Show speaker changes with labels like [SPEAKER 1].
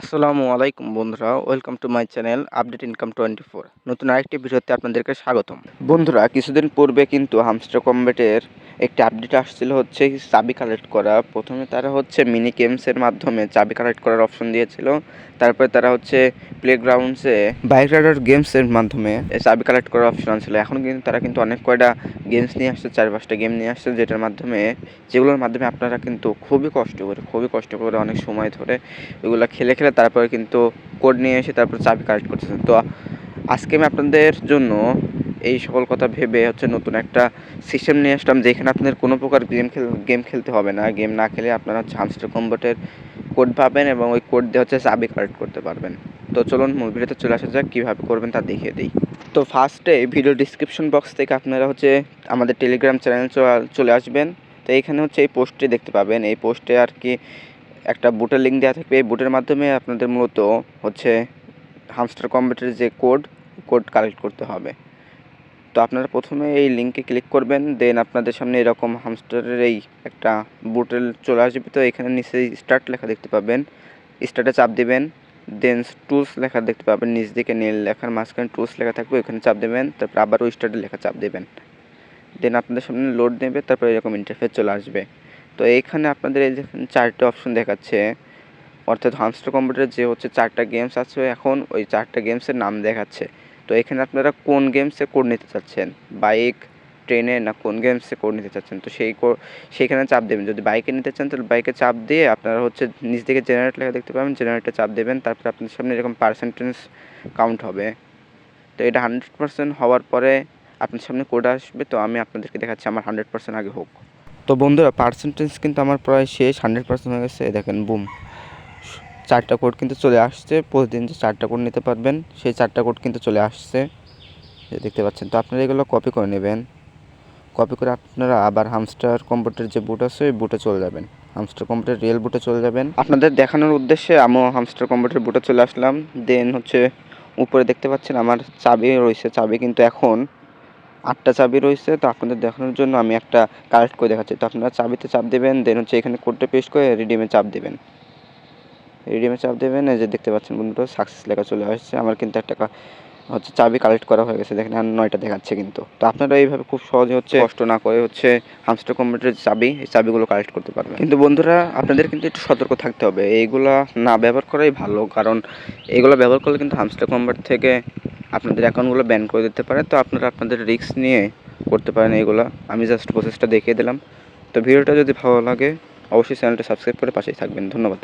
[SPEAKER 1] আসসালামু আলাইকুম বন্ধুরা, welcome to my channel update income 24। নতুন আরেকটি ভিডিওতে আপনাদেরকে স্বাগতম। বন্ধুরা, কিছুদিন পূর্বে কিন্তু হামস্টার কম্ব্যাটের একটি আপডেট আসছিল, হচ্ছে চাবি কালেক্ট করা। প্রথমে তারা হচ্ছে মিনি গেমসের মাধ্যমে চাবি কালেক্ট করার অপশন দিয়েছিল। তারপরে তারা হচ্ছে প্লেগ্রাউন্ডসে বাইক রাইডার গেমসের মাধ্যমে চাবি কালেক্ট করার অপশন ছিল। এখন কিন্তু তারা কিন্তু অনেক কয়টা গেমস নিয়ে আসছে, 4-5টা গেম নিয়ে আসছে, যেগুলোর মাধ্যমে আপনারা কিন্তু খুবই কষ্ট করে অনেক সময় ধরে ওইগুলো খেলে তারপরে কিন্তু কোড নিয়ে এসে তারপর চাবি কালেক্ট করতেছেন। তো আজকে আমি আপনাদের জন্য এই সকল কথা ভেবে হচ্ছে নতুন একটা সিস্টেম নিয়ে আসলাম, যেখানে আপনাদের কোনো প্রকার গেম খেলতে হবে না। গেম না খেলে আপনারা হচ্ছে হামস্টার কম্ব্যাটের কোড পাবেন এবং ওই কোড দিয়ে হচ্ছে চাবি কালেক্ট করতে পারবেন। তো চলুন মূল ভিডিওতে চলে আসা যাক, কীভাবে করবেন তা দেখিয়ে দিই। তো ফার্স্টে ভিডিও ডিসক্রিপশন বক্স থেকে আপনারা হচ্ছে আমাদের টেলিগ্রাম চ্যানেল চলে আসবেন। তো এইখানে হচ্ছে এই পোস্টটি দেখতে পাবেন। এই পোস্টে আর কি একটা বুটের লিঙ্ক দেওয়া থাকবে। এই বুটের মাধ্যমে আপনাদের মূলত হচ্ছে হামস্টার কম্ব্যাটের যে কোড কালেক্ট করতে হবে। তো আপনারা প্রথমে এই লিঙ্কে ক্লিক করবেন, দেন আপনাদের সামনে এরকম হামস্টারের এই একটা বুটেল চলে আসবে। তো এখানে নিচে স্টার্ট লেখা দেখতে পাবেন, স্টার্টে চাপ দেবেন। দেন টুলস লেখা দেখতে পাবেন, নিচ দিকে নীল লেখার মাঝখানে টুলস লেখা থাকবে, ওইখানে চাপ দেবেন। তারপর আবারও স্টার্টে লেখা চাপ দেবেন। দেন আপনাদের সামনে লোড নেবে, তারপর এরকম ইন্টারফেস চলে আসবে। তো এইখানে আপনাদের এই যে 4টে অপশন দেখাচ্ছে, অর্থাৎ হামস্টার কম্ব্যাটের যে হচ্ছে 4টা গেমস আছে, এখন ওই 4টা গেমসের নাম দেখাচ্ছে। তো এখানে আপনারা কোন গেমসে কোড নিতে চাচ্ছেন, বাইক, ট্রেনে, না কোন গেমসে কোড নিতে চাচ্ছেন, তো সেইখানে চাপ দেবেন। যদি বাইকে নিতে চান তাহলে বাইকে চাপ দিয়ে আপনারা হচ্ছে নিচ দিকে জেনারেট লেখা দেখতে পাবেন, জেনারেটে চাপ দেবেন। তারপর আপনাদের সামনে এরকম পার্সেন্টেজ কাউন্ট হবে। তো এটা 100% হওয়ার পরে আপনার সামনে কোড আসবে। তো আমি আপনাদেরকে দেখাচ্ছি আমার 100% আগে হোক। তো বন্ধুরা, পার্সেন্টেজ কিন্তু আমার প্রায় শেষ, 100% হয়ে গেছে। দেখেন, বুম, 4টা কোড কিন্তু চলে আসছে। প্রতিদিন যে 4টা কোড নিতে পারবেন, সেই 4টা কোড কিন্তু চলে আসছে, দেখতে পাচ্ছেন। তো আপনারা এগুলো কপি করে নেবেন। কপি করে আপনারা আবার হামস্টার কম্ব্যাটের যে বুট আছে ওই বুটে চলে যাবেন, হামস্টার কম্ব্যাটের রিয়েল বুটে চলে যাবেন। আপনাদের দেখানোর উদ্দেশ্যে আমিও হামস্টার কম্ব্যাটের বুটে চলে আসলাম। দেন হচ্ছে উপরে দেখতে পাচ্ছেন আমার চাবি রয়েছে, চাবি কিন্তু এখন 8টা চাবি রয়েছে। তো আপনাদের দেখানোর জন্য আমি একটা কালেক্ট করে দেখাচ্ছি। তো আপনারা চাবিতে চাপ দেবেন, দেন হচ্ছে এখানে কোডটা পেস্ট করে রিডিমে চাপ দেবেন। এই যে দেখতে পাচ্ছেন বন্ধুরা, সাকসেস লেখা চলে আসছে। আমার কিন্তু একটা হচ্ছে চাবি কালেক্ট করা হয়ে গেছে, দেখেন, আর 9টা দেখাচ্ছে কিন্তু। তো আপনারা এইভাবে খুব সহজে হচ্ছে কষ্ট না করে হচ্ছে হামস্টার কম্ব্যাটের এই চাবিগুলো কালেক্ট করতে পারবেন। কিন্তু বন্ধুরা, আপনাদের কিন্তু একটু সতর্ক থাকতে হবে, এইগুলা না ব্যবহার করাই ভালো, কারণ এইগুলো ব্যবহার করলে কিন্তু হামস্টার কম্ব্যাট থেকে আপনাদের অ্যাকাউন্টগুলো ব্যান করে দিতে পারে। তো আপনারা আপনাদের রিস্ক নিয়ে করতে পারেন এইগুলা। আমি জাস্ট প্রসেসটা দেখিয়ে দিলাম। তো ভিডিওটা যদি ভালো লাগে অবশ্যই চ্যানেলটা সাবস্ক্রাইব করে পাশেই থাকবেন। ধন্যবাদ।